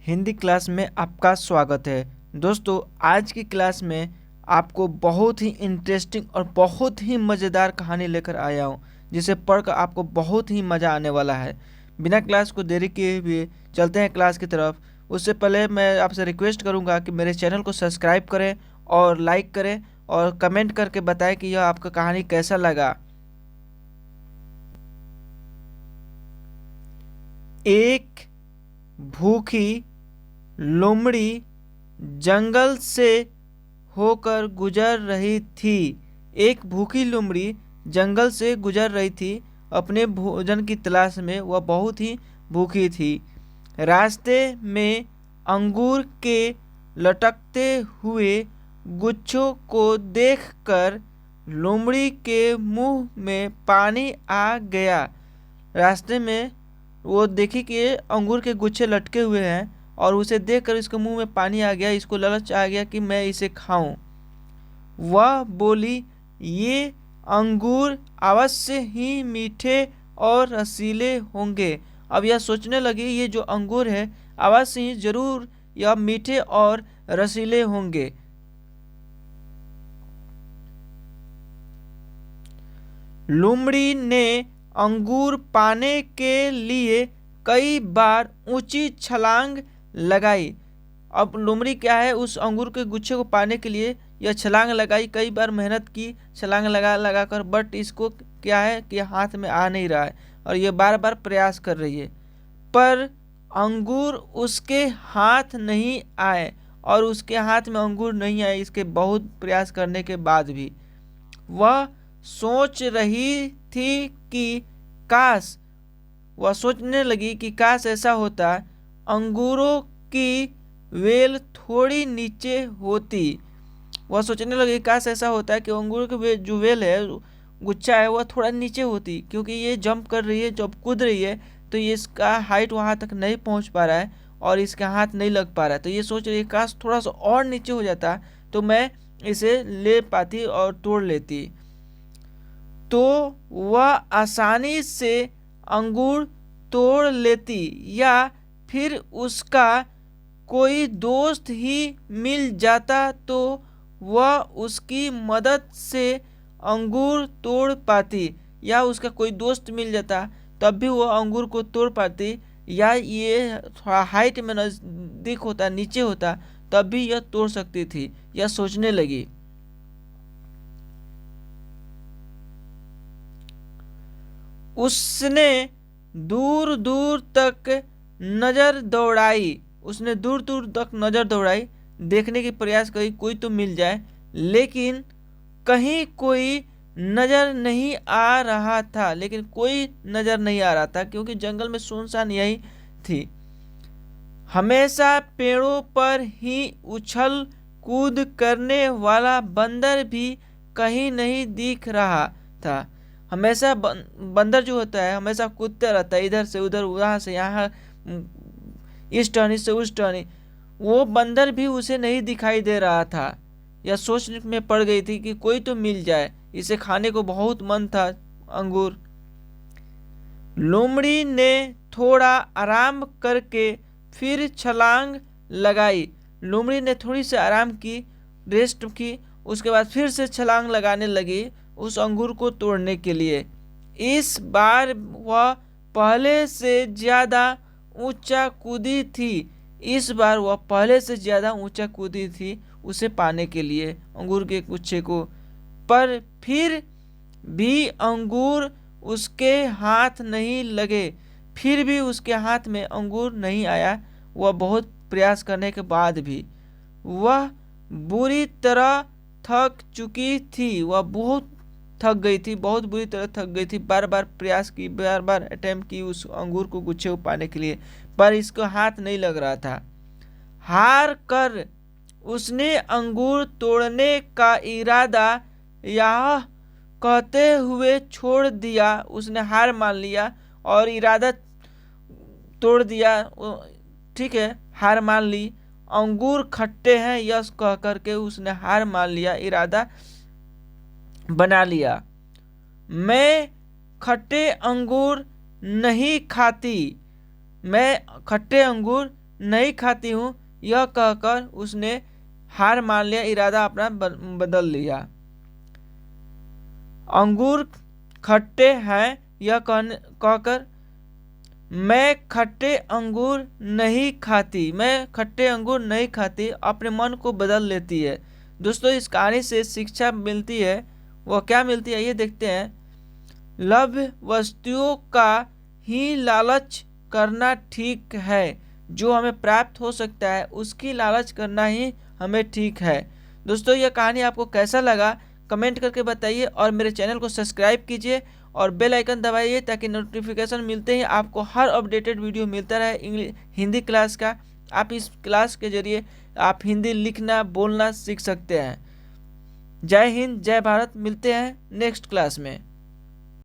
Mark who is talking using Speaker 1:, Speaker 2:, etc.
Speaker 1: Hindi class में आपका स्वागत है। दोस्तों, आज की क्लास में आपको बहुत ही इंटरेस्टिंग और बहुत ही मज़ेदार कहानी लेकर आया हूँ, जिसे पढ़कर आपको बहुत ही मज़ा आने वाला है। बिना क्लास को देरी किए हुए चलते हैं क्लास की तरफ। उससे पहले मैं आपसे रिक्वेस्ट करूँगा कि मेरे चैनल को सब्सक्राइब करें और लाइक करें और कमेंट करके बताएं कि यह आपका कहानी कैसा लगा। एक भूखी लोमड़ी जंगल से होकर गुजर रही थी। एक भूखी लोमड़ी जंगल से गुजर रही थी। अपने भोजन की तलाश में वह बहुत ही भूखी थी। रास्ते में अंगूर के लटकते हुए गुच्छों को देखकर लोमड़ी के मुंह में पानी आ गया। रास्ते में वो देखी कि अंगूर के गुच्छे लटके हुए हैं और उसे देखकर इसके मुंह में पानी आ गया। इसको लालच आ गया कि मैं इसे खाऊं। वह बोली, ये अंगूर अवश्य ही मीठे और रसीले होंगे। अब यह सोचने लगी, ये जो अंगूर है अवश्य ही जरूर यह मीठे और रसीले होंगे। लोमड़ी ने अंगूर पाने के लिए कई बार ऊंची छलांग लगाई। अब लोमड़ी क्या है, उस अंगूर के गुच्छे को पाने के लिए यह छलांग लगाई, कई बार मेहनत की छलांग लगा कर, बट इसको क्या है कि हाथ में आ नहीं रहा है और ये बार बार प्रयास कर रही है, पर अंगूर उसके हाथ नहीं आए और उसके हाथ में अंगूर नहीं आए। इसके बहुत प्रयास करने के बाद भी वह सोच रही थी कि काश, वह सोचने लगी कि काश ऐसा होता, अंगूरों की वेल थोड़ी नीचे होती। वह सोचने लगी काश ऐसा होता है कि अंगूर की जो वेल है, गुच्छा है, वह थोड़ा नीचे होती, क्योंकि ये जंप कर रही है, जब कूद रही है तो ये इसका हाइट वहाँ तक नहीं पहुँच पा रहा है और इसका हाथ नहीं लग पा रहा है। तो ये सोच रही है काश थोड़ा सा और नीचे हो जाता तो मैं इसे ले पाती और तोड़ लेती, तो वह आसानी से अंगूर तोड़ लेती, या फिर उसका कोई दोस्त ही मिल जाता तो वह उसकी मदद से अंगूर तोड़ पाती, या उसका कोई दोस्त मिल जाता तब भी वह अंगूर को तोड़ पाती, या ये थोड़ा हाइट में नज़दीक होता, नीचे होता, तब भी यह तोड़ सकती थी। यह सोचने लगी। उसने दूर दूर तक नजर दौड़ाई। उसने दूर दूर तक नजर दौड़ाई, देखने की प्रयास करी कोई तो मिल जाए, लेकिन कहीं कोई नजर नहीं आ रहा था। लेकिन कोई नजर नहीं आ रहा था क्योंकि जंगल में सुनसान यही थी। हमेशा पेड़ों पर ही उछल कूद करने वाला बंदर भी कहीं नहीं दिख रहा था। हमेशा बंदर जो होता है हमेशा कूदता रहता है, इधर से उधर, वहाँ से यहाँ, इस टहनी से उस टहनी। वो बंदर भी उसे नहीं दिखाई दे रहा था। यह सोचने में पड़ गई थी कि कोई तो मिल जाए, इसे खाने को बहुत मन था अंगूर। लोमड़ी ने थोड़ा आराम करके फिर छलांग लगाई। लोमड़ी ने थोड़ी सी आराम की, रेस्ट की, उसके बाद फिर से छलांग लगाने लगी उस अंगूर को तोड़ने के लिए। इस बार वह पहले से ज्यादा ऊंचा कूदी थी। इस बार वह पहले से ज्यादा ऊंचा कूदी थी उसे पाने के लिए, अंगूर के गुच्छे को। पर फिर भी अंगूर उसके हाथ नहीं लगे, फिर भी उसके हाथ में अंगूर नहीं आया। वह बहुत प्रयास करने के बाद भी वह बुरी तरह थक चुकी थी। वह बहुत थक गई थी, बहुत बुरी तरह थक गई थी। बार बार प्रयास की, बार बार अटेम्प्ट की उस अंगूर को गुच्छे को पाने के लिए, पर इसको हाथ नहीं लग रहा था। हार कर उसने अंगूर तोड़ने का इरादा यह कहते हुए छोड़ दिया। उसने हार मान लिया और इरादा तोड़ दिया। ठीक है, हार मान ली, अंगूर खट्टे हैं यह कह करके उसने हार मान लिया, इरादा बना लिया। मैं खट्टे अंगूर नहीं खाती, मैं खट्टे अंगूर नहीं खाती हूँ, यह कहकर उसने हार मान लिया, इरादा अपना बदल लिया। अंगूर खट्टे हैं, यह कहकर मैं खट्टे अंगूर नहीं खाती, मैं खट्टे अंगूर नहीं खाती, अपने मन को बदल लेती है। दोस्तों, इस कहानी से शिक्षा मिलती है, वह क्या मिलती है ये देखते हैं। लभ्य वस्तुओं का ही लालच करना ठीक है, जो हमें प्राप्त हो सकता है उसकी लालच करना ही हमें ठीक है। दोस्तों, यह कहानी आपको कैसा लगा कमेंट करके बताइए, और मेरे चैनल को सब्सक्राइब कीजिए और बेल आइकन दबाइए, ताकि नोटिफिकेशन मिलते ही आपको हर अपडेटेड वीडियो मिलता रहे हिंदी क्लास का। आप इस क्लास के जरिए आप हिंदी लिखना बोलना सीख सकते हैं। जय हिंद, जय भारत। मिलते हैं नेक्स्ट क्लास में।